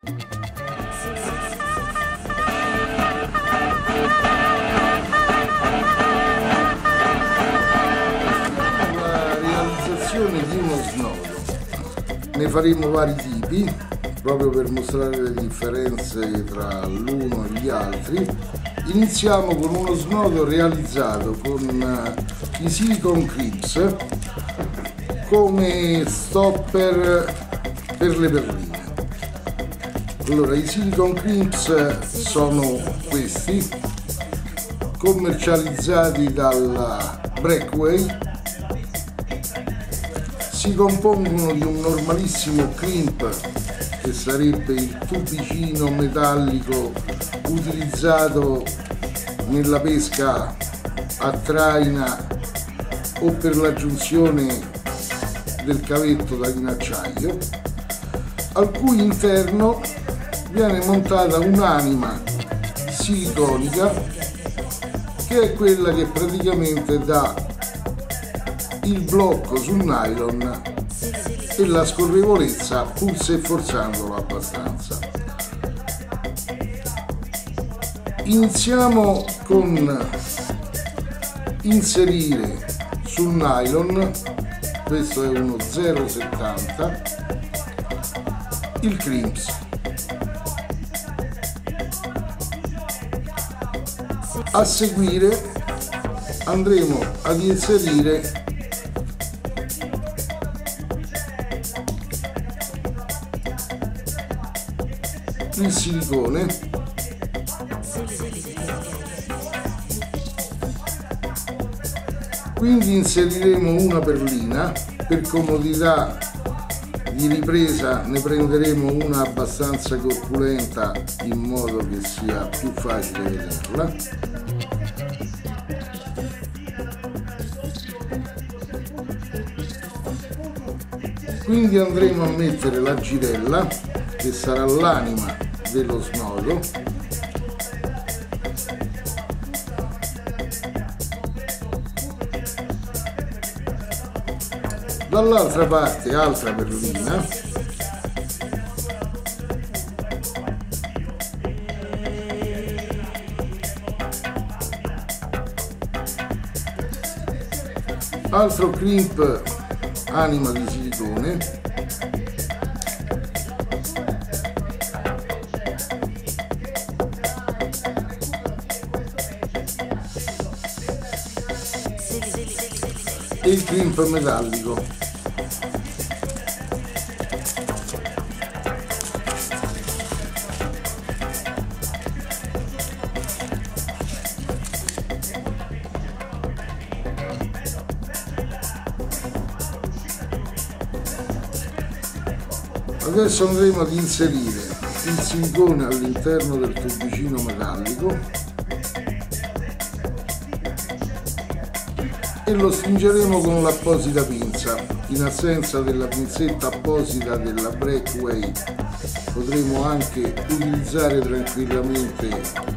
La realizzazione di uno snodo. Ne faremo vari tipi, proprio per mostrare le differenze tra l'uno e gli altri. Iniziamo con uno snodo realizzato con i silicone clips come stopper per le perline. Allora, i silicone clips sono questi, commercializzati dalla Breakaway. Si compongono di un normalissimo crimp, che sarebbe il tubicino metallico utilizzato nella pesca a traina o per l'aggiunzione del cavetto in acciaio, al cui interno viene montata un'anima siliconica che è quella che praticamente dà il blocco sul nylon e la scorrevolezza, pur se forzandolo abbastanza. Iniziamo con inserire sul nylon, questo è uno 0,70, il crimps. A seguire andremo ad inserire il silicone, quindi inseriremo una perlina. Per comodità di ripresa ne prenderemo una abbastanza corpulenta in modo che sia più facile vederla. Quindi andremo a mettere la girella, che sarà l'anima dello snodo, dall'altra parte altra perlina, altro crimp anima di silicone, e il crimp metallico. Adesso andremo ad inserire il silicone all'interno del tubicino metallico e lo stringeremo con l'apposita pinza. In assenza della pinzetta apposita della Breakaway potremo anche utilizzare tranquillamente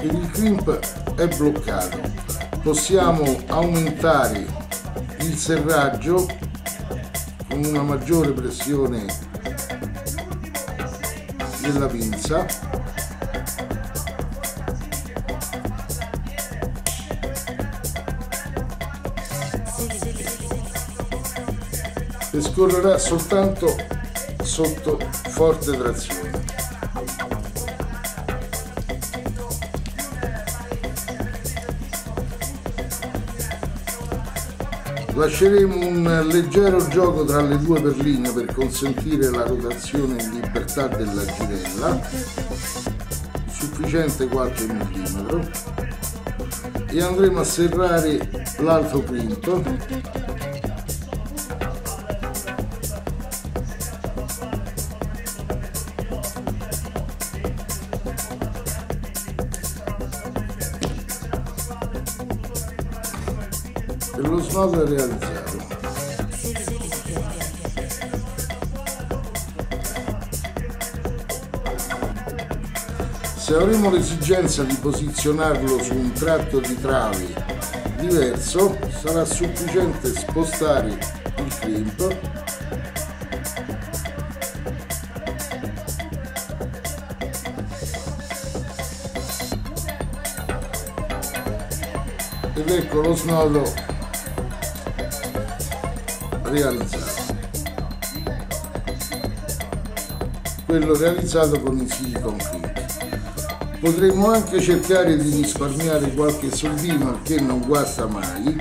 il crimp è bloccato. Possiamo aumentare il serraggio con una maggiore pressione della pinza e scorrerà soltanto sotto forte trazione. Lasceremo un leggero gioco tra le due perline per consentire la rotazione in libertà della girella, sufficiente qualche millimetro, e andremo a serrare l'altro quinto e lo snodo è realizzato. Se avremo l'esigenza di posizionarlo su un tratto di trave diverso, sarà sufficiente spostare il crimp ed ecco lo snodo realizzato, quello realizzato con il silicone crimp. Potremmo anche cercare di risparmiare qualche soldino, che non guasta mai,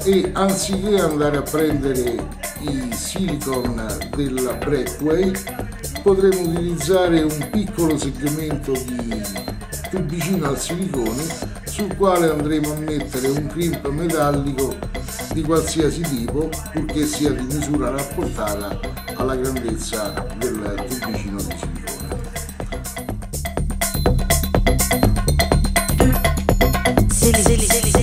e anziché andare a prendere i silicone della Brackway potremmo utilizzare un piccolo segmento di tubicino al silicone sul quale andremo a mettere un crimp metallico di qualsiasi tipo, purché sia di misura rapportata alla grandezza del tubicino di silicone. Silly.